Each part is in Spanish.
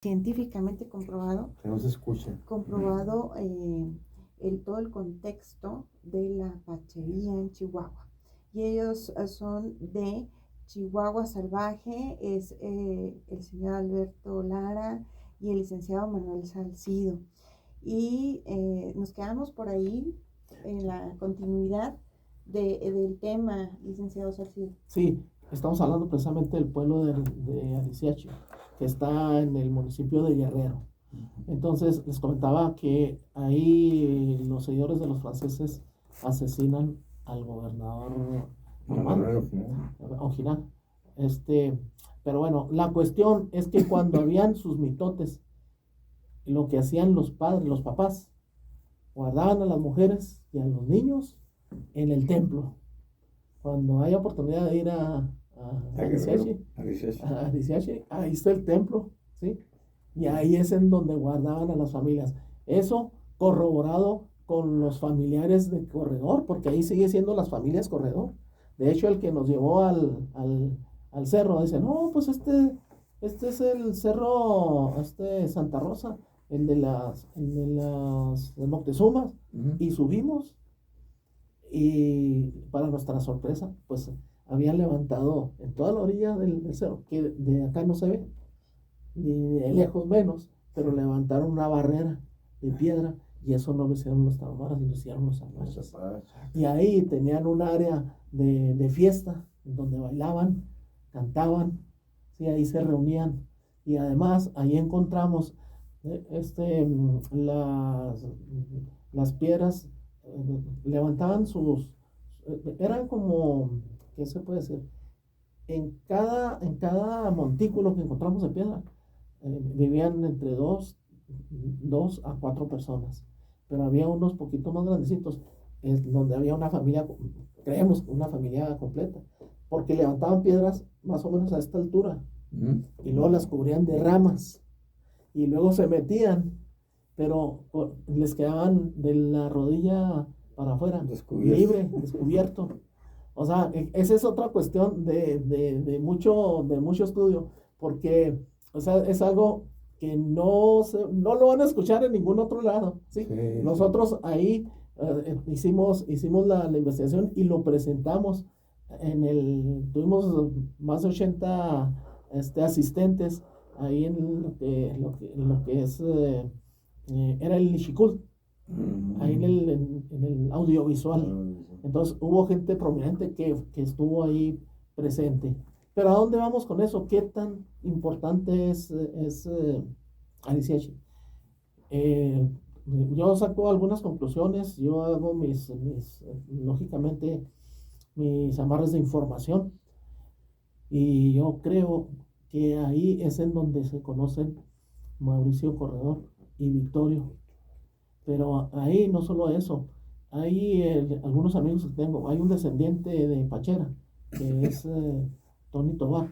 científicamente comprobado, Que no se escuche. comprobado todo el contexto de la pachería en Chihuahua. Y ellos son de Chihuahua Salvaje, es el señor Alberto Lara y el licenciado Manuel Salcido. Y nos quedamos por ahí en la continuidad del tema, licenciado Salcido. Sí, estamos hablando precisamente del pueblo de Ariciachi, que está en el municipio de Guerrero. Entonces les comentaba que ahí los señores de los franceses asesinan al gobernador Ojinaga. Pero bueno, la cuestión es que cuando habían sus mitotes, lo que hacían los padres, los papás, guardaban a las mujeres y a los niños en el templo. Cuando hay oportunidad de ir a Ariciachi, ahí está el templo, ¿sí? Y ahí es en donde guardaban a las familias. Eso corroborado con los familiares de Corredor, porque ahí sigue siendo las familias Corredor. De hecho, el que nos llevó al cerro dice, no, pues este es el cerro Santa Rosa, el de las Moctezumas, y subimos. Y para nuestra sorpresa, pues habían levantado en toda la orilla del cerro, que de acá no se ve, ni de lejos menos, pero levantaron una barrera de piedra, y eso no lo hicieron los tarahumaras, lo hicieron los apaches. Y ahí tenían un área de fiesta, donde bailaban, cantaban, ¿sí? Ahí se reunían, y además ahí encontramos las piedras, levantaban eran como, ¿qué se puede decir? En cada montículo que encontramos de piedra, vivían entre 2 a 4 personas, pero había unos poquitos más grandecitos, donde había una familia, creemos, una familia completa, porque levantaban piedras más o menos a esta altura, y luego las cubrían de ramas, y luego se metían, pero les quedaban de la rodilla para afuera, libre, descubierto. O sea, esa es otra cuestión de mucho estudio, porque, o sea, es algo que no lo van a escuchar en ningún otro lado, ¿sí? Nosotros ahí hicimos la investigación y lo presentamos tuvimos más de 80 asistentes ahí en lo que es era el Nishikul, ahí en el audiovisual. Entonces hubo gente prominente que estuvo ahí presente. Pero ¿a dónde vamos con eso? ¿Qué tan importante es Ariciachi? Yo saco algunas conclusiones, yo hago lógicamente, mis amarres de información, y yo creo que ahí es en donde se conocen Mauricio Corredor y Victorio. Pero ahí no solo eso, hay algunos amigos que tengo, hay un descendiente de Pachera, que es Tony Tobar,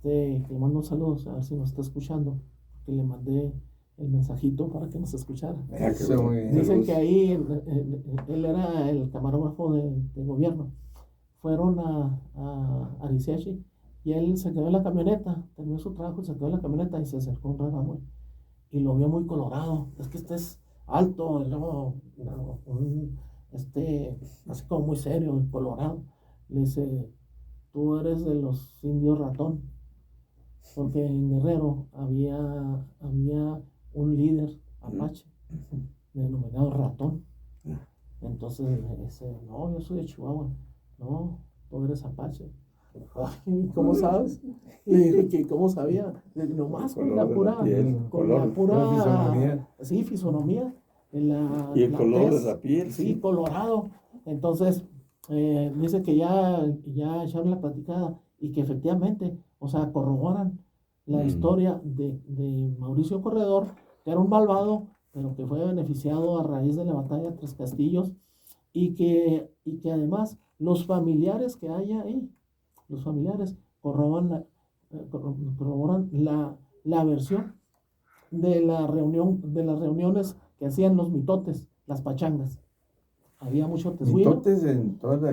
que le mando un saludo, a ver si nos está escuchando, que le mandé el mensajito para que nos escuchara. Dicen que ahí él era el camarógrafo de gobierno. Fueron a Ariciachi, y él se quedó en la camioneta, terminó su trabajo, se quedó en la camioneta y se acercó un rato, y lo vio muy colorado. Es que es alto, y luego así como muy serio y colorado. Le dice, tú eres de los indios ratón, porque en Guerrero había un líder apache denominado Ratón. Entonces le dice, no, yo soy de Chihuahua. No, tú eres apache. Ay, ¿cómo sabes? Le dije que cómo sabía. Le dije, nomás con la pura fisonomía. Sí, fisonomía. Y el color de la piel. Sí, colorado. Entonces, dice que ya echaron la platicada, y que efectivamente, o sea, corroboran la historia de Mauricio Corredor, que era un malvado, pero que fue beneficiado a raíz de la batalla de Tres Castillos, y que además los familiares que hay ahí, los familiares corroboran la versión de las reuniones que hacían los mitotes, las pachangas. Había mucho tezuino. Mitotes en toda la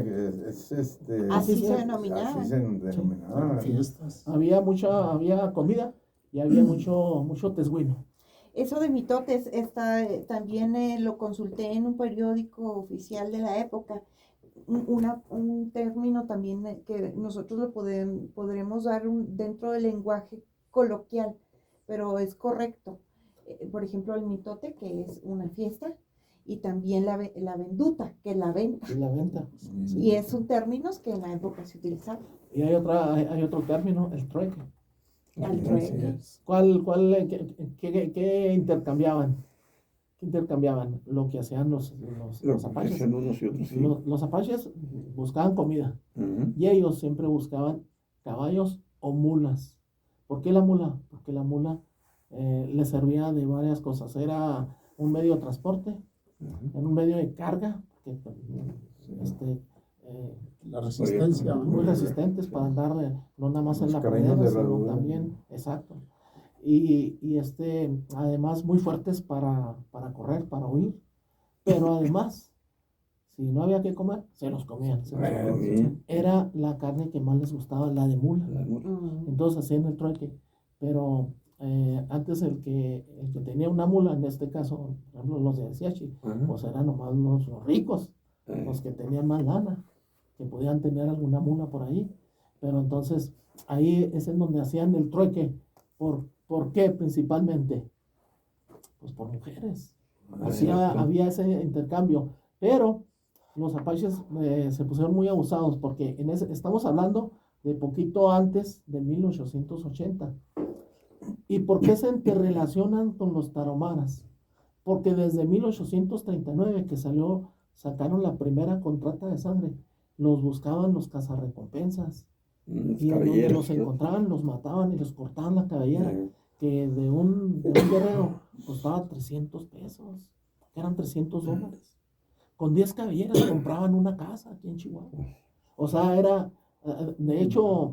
así se denominaban. Fiestas. Había comida, y había mucho tesguino. Eso de mitotes también lo consulté en un periódico oficial de la época. Un término también que nosotros lo podremos dar dentro del lenguaje coloquial, pero es correcto. Por ejemplo, el mitote, que es una fiesta, y también la venduta, que es la venta. Y la venta. Sí. Y son términos que en la época se utilizaban. Y hay otro término, el trueque. El trueque. ¿Qué intercambiaban? ¿Qué intercambiaban? Lo que hacían los apaches. Hacían unos y otros, sí. Los apaches buscaban comida, y ellos siempre buscaban caballos o mulas. ¿Por qué la mula? Porque la mula les servía de varias cosas. Era un medio de transporte, era un medio de carga, que, la resistencia. muy resistentes para andar no nada más en la pradera, sino también, exacto. Y además muy fuertes para correr, para huir. Pero además, si no había que comer, se los comían. Era la carne que más les gustaba, la de mula. Entonces hacían el trueque. Pero antes el que tenía una mula, en este caso, por ejemplo, los de Asiachi, pues eran nomás los ricos, los que tenían más lana, que podían tener alguna mula por ahí. Pero entonces ahí es en donde hacían el trueque. ¿Por qué principalmente? Pues por mujeres. Había ese intercambio. Pero los apaches se pusieron muy abusados porque estamos hablando de poquito antes de 1880. ¿Y por qué se interrelacionan con los tarahumaras? Porque desde 1839 que sacaron la primera contrata de sangre, los buscaban los cazarrecompensas. Y donde los encontraban, los mataban y les cortaban la cabellera, que de un guerrero costaba 300 pesos, que eran $300. Con 10 cabelleras compraban una casa aquí en Chihuahua. O sea, de hecho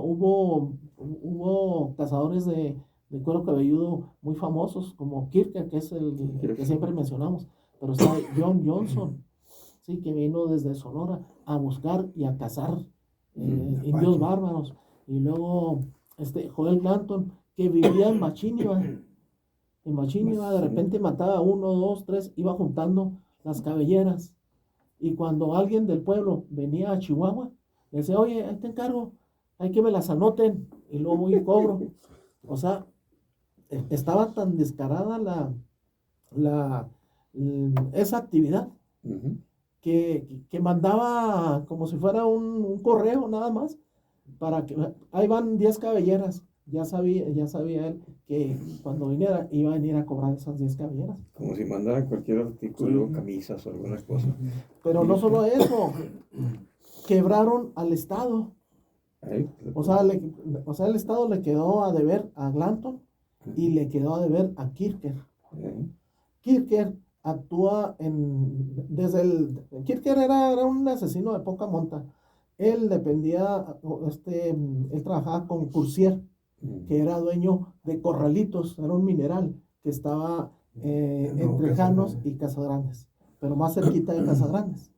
hubo cazadores de cuero cabelludo muy famosos, como Kirker, que es el que siempre mencionamos, pero está John Johnson, sí, que vino desde Sonora a buscar y a cazar indios bárbaros. Y luego Joel Blanton, que vivía en Machíniva. En Machíniva de repente mataba a 1, 2, 3, iba juntando las cabelleras. Y cuando alguien del pueblo venía a Chihuahua, le decía, oye, ahí te encargo, hay que me las anoten, y luego voy y cobro. O sea, estaba tan descarada esa actividad, que mandaba como si fuera un correo nada más, para que ahí van 10 cabelleras. Ya sabía él que cuando viniera iba a venir a cobrar esas 10 cabelleras. Como si mandaran cualquier artículo, camisas o alguna cosa. Pero no solo eso, quebraron al Estado. O sea, el Estado le quedó a deber a Glanton y le quedó a deber a Kirker. Kirker actúa Kirker era un asesino de poca monta. Él él trabajaba con Cursier, que era dueño de Corralitos, era un mineral que estaba entre Janos y Casagrandes, pero más cerquita de Casagrandes.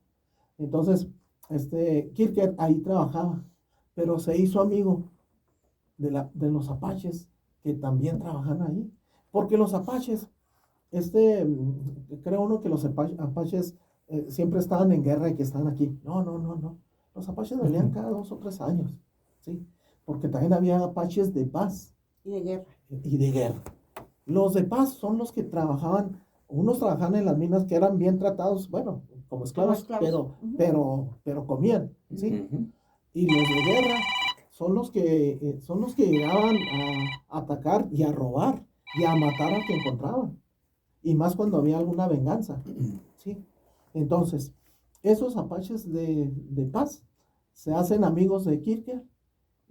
Entonces, Kirker ahí trabajaba, pero se hizo amigo de los apaches, que también trabajan ahí, porque los apaches, creo uno que los apaches siempre estaban en guerra y que están aquí. No. Los apaches venían cada 2 o 3 años, ¿sí? Porque también había apaches de paz. Y de guerra. Los de paz son los que unos trabajaban en las minas, que eran bien tratados, bueno, como esclavos, pero comían, ¿sí? Y los de guerra son los que llegaban a atacar y a robar y a matar a quien encontraban. Y más cuando había alguna venganza, ¿sí? Entonces, esos apaches de paz se hacen amigos de Kirker,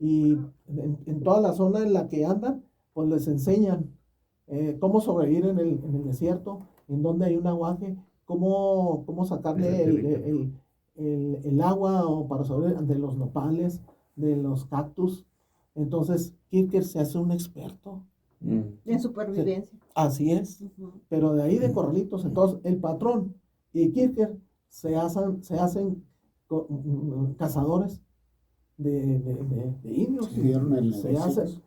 y en toda la zona en la que andan, pues les enseñan cómo sobrevivir en el desierto, en donde hay un aguaje, cómo sacarle el agua o para sobrevivir de los nopales, de los cactus. Entonces Kirker se hace un experto en supervivencia. Así es. Pero de ahí de Corralitos, entonces el patrón y Kirker se hacen cazadores de indios. Se dieron el Se hacen,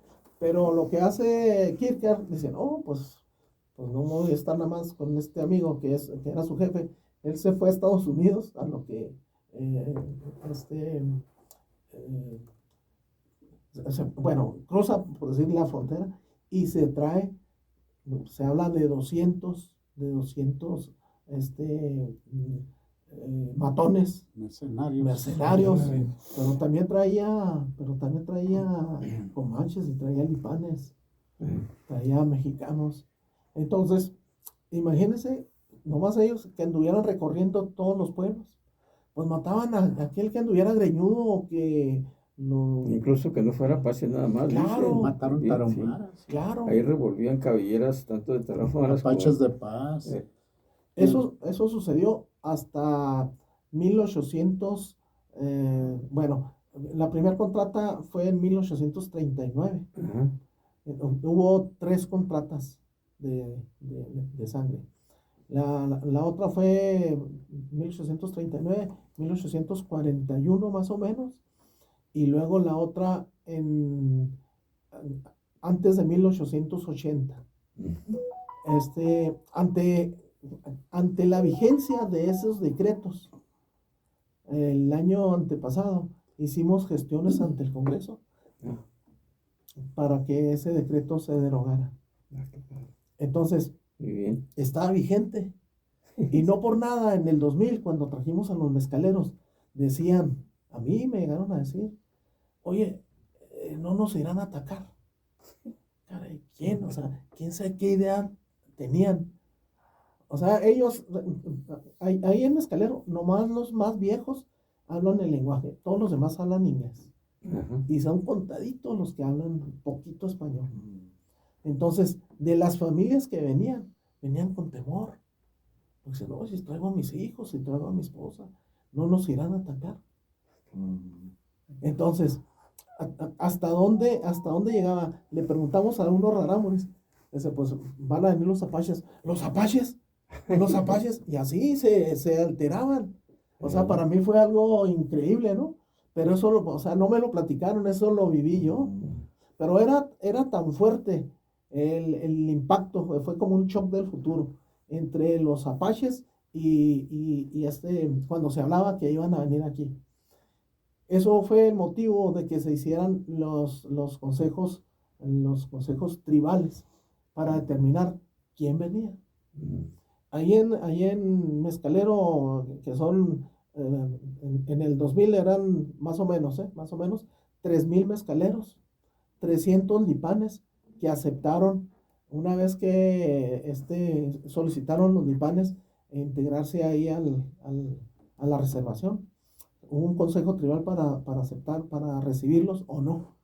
Pero lo que hace Kierkegaard, dice, no, pues no voy a estar nada más con este amigo que era su jefe. Él se fue a Estados Unidos, a lo que eh, este, eh, bueno, cruza, por decir, la frontera y se trae, se habla de 200 matones, mercenarios, pero también traía comanches y traía lipanes, traía mexicanos. Entonces, imagínense, nomás ellos que anduvieran recorriendo todos los pueblos, pues mataban a aquel que anduviera greñudo o que incluso que no fuera apache nada más, claro, dicen. Mataron Bien, tarahumaras. sí. Claro. Ahí revolvían cabelleras tanto de tarahumaras Apaches como... de paz. Eso sucedió hasta 1800, bueno, la primera contrata fue en 1839. Ajá. Hubo 3 contratas de sangre. La otra fue 1839, 1841 más o menos, y luego la otra antes de 1880. Ante la vigencia de esos decretos, el año antepasado hicimos gestiones ante el Congreso para que ese decreto se derogara. Entonces, muy bien. estaba vigente. Y no por nada, en el 2000, cuando trajimos a los mezcaleros, decían, a mí me llegaron a decir, oye, no nos irán a atacar. Caray, ¿quién? O sea, ¿quién sabe qué idea tenían? O sea, ellos, ahí en Mezcalero, nomás los más viejos hablan el lenguaje, todos los demás hablan inglés. Ajá. Y son contaditos los que hablan poquito español. Entonces, de las familias que venían con temor. Porque no, si traigo a mis hijos, si traigo a mi esposa, no nos irán a atacar. Entonces, ¿hasta dónde llegaba? Le preguntamos a unos rarámuris. Dice, pues van a venir los apaches. ¿Los apaches? Los apaches. Y así se alteraban. O sea, para mí fue algo increíble, ¿no? Pero eso, o sea, no me lo platicaron, eso lo viví yo. Pero era tan fuerte el impacto, fue como un shock del futuro entre los apaches y cuando se hablaba que iban a venir aquí. Eso fue el motivo de que se hicieran los consejos tribales para determinar quién venía. Ahí en Mezcalero, que son, en el 2000 eran más o menos 3,000 mezcaleros, 300 lipanes que aceptaron una vez que solicitaron los lipanes integrarse ahí a la reservación. Hubo un consejo tribal para aceptar, para recibirlos o no,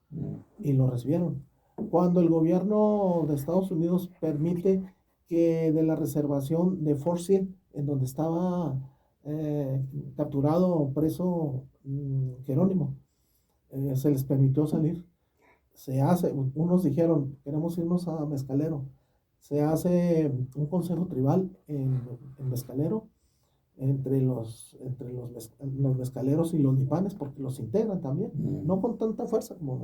y lo recibieron. Cuando el gobierno de Estados Unidos permite que de la reservación de Fort Sill, en donde estaba capturado preso Jerónimo, se les permitió salir. Unos dijeron, queremos irnos a Mezcalero. Se hace un consejo tribal en Mezcalero entre los mezcaleros y los lipanes, porque los integran también, no con tanta fuerza como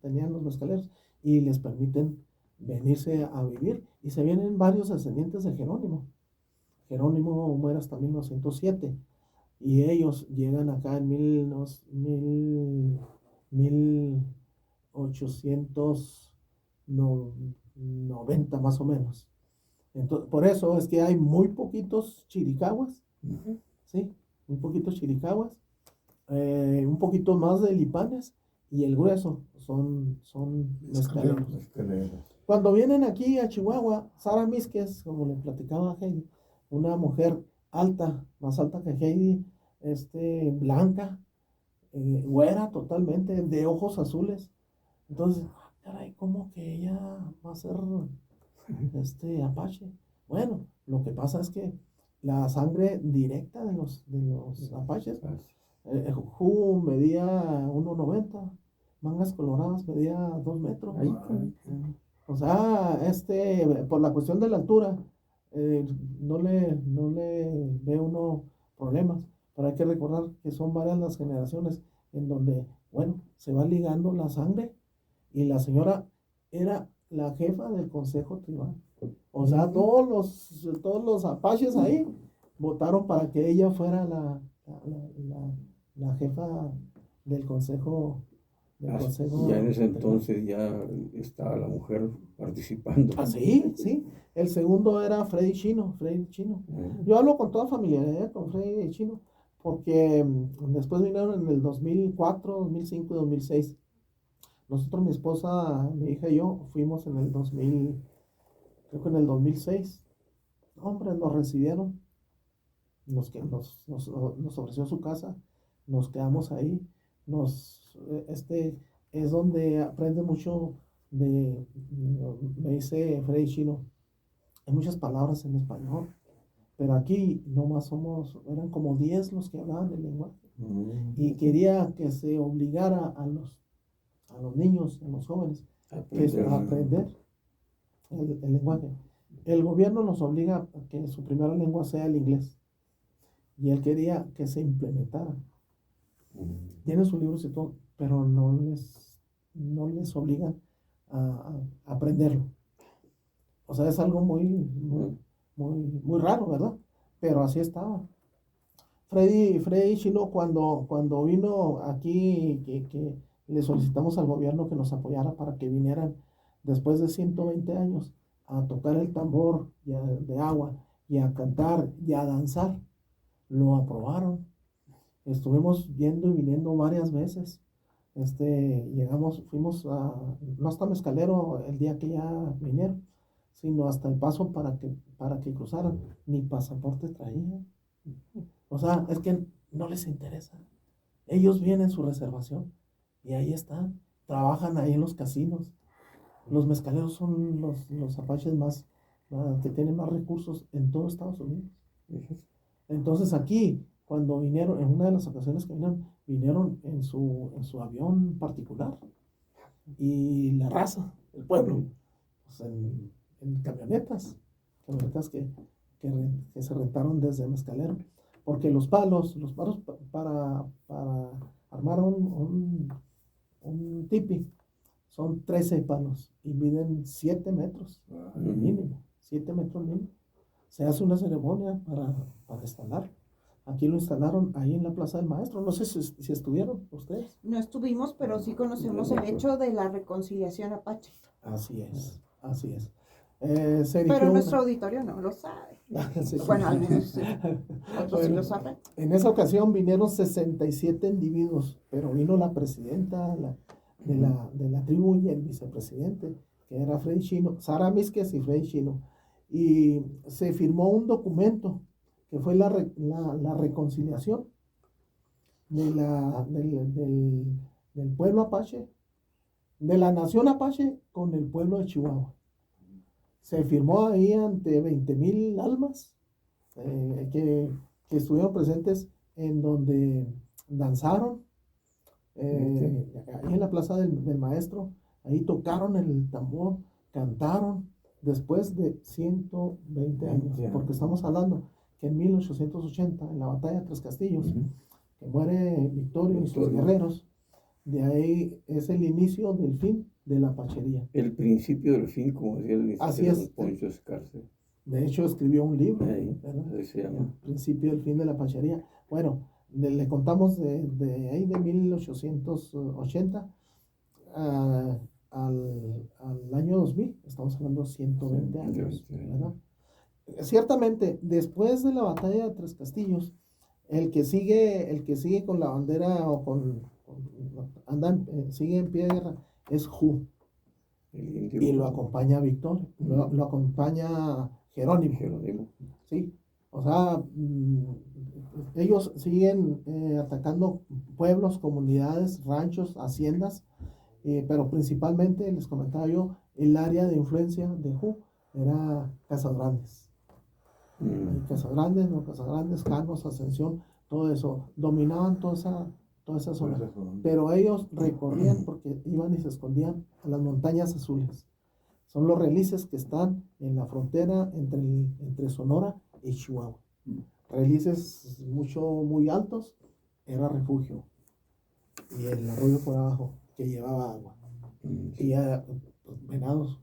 tenían los mezcaleros, y les permiten venirse a vivir, y se vienen varios descendientes de Jerónimo. Jerónimo muere hasta 1907, y ellos llegan acá en 1890 más o menos. Entonces, por eso es que hay muy poquitos chiricahuas, ¿sí? Muy poquitos chiricahuas, un poquito más de lipanes, y el grueso son mezcaleros. Cuando vienen aquí a Chihuahua, Sara Mísquez, como le platicaba a Heidi, una mujer alta, más alta que Heidi, blanca, güera totalmente, de ojos azules. Entonces, caray, ¿cómo que ella va a ser apache? Bueno, lo que pasa es que la sangre directa de los apaches, Ju medía 1,90, Mangas Coloradas medía 2 metros. O sea, por la cuestión de la altura, no le ve uno problemas, pero hay que recordar que son varias las generaciones en donde, bueno, se va ligando la sangre, y la señora era la jefa del consejo tribal. O sea, todos los apaches ahí votaron para que ella fuera la jefa del consejo, Ya en ese tribal. entonces ya estaba la mujer participando. Ah, sí, sí. El segundo era Freddy Chino, Freddy Chino. Yo hablo con toda familiaridad con Freddy Chino, porque después vinieron en el 2004, 2005 y 2006. Nosotros, mi esposa, mi hija y yo, fuimos en el 2000, creo que en el 2006. Hombre, nos recibieron, nos ofreció su casa, nos quedamos ahí, es donde aprende mucho me dice Freddy Chino, hay muchas palabras en español, pero aquí nomás eran como 10 los que hablaban el lenguaje, y quería que se obligara a los niños, a los jóvenes, a aprender el lenguaje. El gobierno nos obliga a que su primera lengua sea el inglés, y él quería que se implementara. Tienen sus libros y todo, pero no les obligan a aprenderlo. O sea, es algo muy, muy, muy, muy raro, ¿verdad? Pero así estaba. Freddy Chino, cuando vino aquí, que le solicitamos al gobierno que nos apoyara para que vinieran después de 120 años a tocar el tambor de agua y a cantar y a danzar, lo aprobaron. Estuvimos yendo y viniendo varias veces. Fuimos no hasta Mezcalero el día que ya vinieron, sino hasta El Paso para que cruzaran. Ni pasaporte traían. O sea, es que no les interesa. Ellos vienen su reservación y ahí están. Trabajan ahí en los casinos. Los mezcaleros son los apaches que tienen más recursos en todo Estados Unidos. Entonces aquí, cuando vinieron, en una de las ocasiones que vinieron en su avión particular. Y la raza, el pueblo, pues en camionetas que se rentaron desde Mezcalero. Porque los palos para armar un tipi son 13 palos y miden 7 metros mínimo, 7 metros mínimo. Se hace una ceremonia para instalar. Aquí lo instalaron ahí en la Plaza del Maestro. No sé si estuvieron ustedes. No estuvimos, pero sí conocemos el hecho de la reconciliación apache. Así es. Pero nuestro auditorio no lo sabe. Sí. Bueno, al menos sí. Otros sí lo saben. En esa ocasión vinieron 67 individuos, pero vino la presidenta de la tribu y el vicepresidente, que era Freddy Chino, Sara Mísquez y Freddy Chino. Y se firmó un documento que fue la reconciliación del pueblo apache, de la nación apache con el pueblo de Chihuahua. Se firmó ahí ante 20,000 almas que estuvieron presentes, en donde danzaron, ahí en la Plaza del Maestro. Ahí tocaron el tambor, cantaron, después de 120 años, porque estamos hablando que en 1880, en la batalla de Tres Castillos, que muere Victorio y sus guerreros, de ahí es el inicio del fin de la apachería. El principio del fin, como decía el licenciado Poncho Escarce. De hecho, escribió un libro, ahí se llama. El principio del fin de la apachería. Bueno, le contamos de ahí de 1880 al año 2000, estamos hablando de 120 años, ¿verdad? Ciertamente, después de la batalla de Tres Castillos, el que sigue con la bandera o sigue en pie de guerra es Hu. Y lo acompaña Victorio, lo acompaña Jerónimo. Sí, o sea, ellos siguen atacando pueblos, comunidades, ranchos, haciendas, pero principalmente, les comentaba yo, el área de influencia de Hu era Casas Grandes. Casas Grandes, Canos, Ascensión, todo eso, dominaban toda esa zona. Pero ellos recorrían, porque iban y se escondían a las montañas azules. Son los relices que están en la frontera entre Sonora y Chihuahua. Relices muy altos, era refugio. Y el arroyo por abajo, que llevaba agua. Y los venados,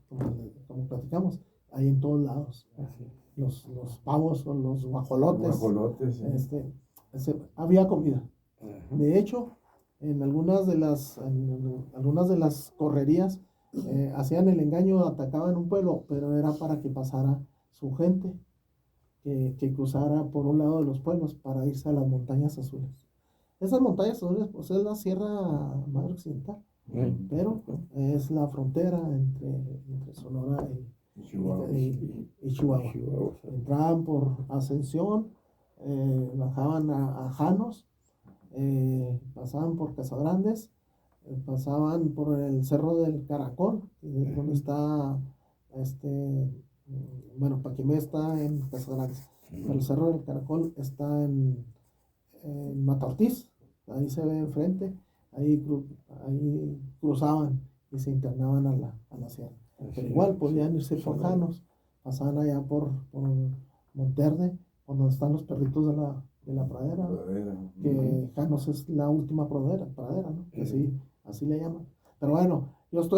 como platicamos, hay en todos lados. Así es. Los pavos o los guajolotes. Guajolotes, sí. Había comida. Ajá. De hecho, en algunas de las correrías hacían el engaño, atacaban un pueblo, pero era para que pasara su gente, que cruzara por un lado de los pueblos para irse a las montañas azules. Esas montañas azules, pues es la Sierra Madre Occidental, pero es la frontera entre Sonora Chihuahua. y Chihuahua. Chihuahua. Entraban por Ascensión, bajaban a Janos, pasaban por Casagrandes, pasaban por el Cerro del Caracol, que es donde está, bueno, Paquimé está en Casagrandes, pero el Cerro del Caracol está en Mata Ortiz, ahí se ve enfrente, ahí cruzaban y se internaban a la sierra. Pero igual podían irse por Janos, pasaban allá por Monterde, donde están los perritos de la pradera, ¿no? Que Janos es la última pradera, ¿no? Así le llaman. Pero bueno, yo estoy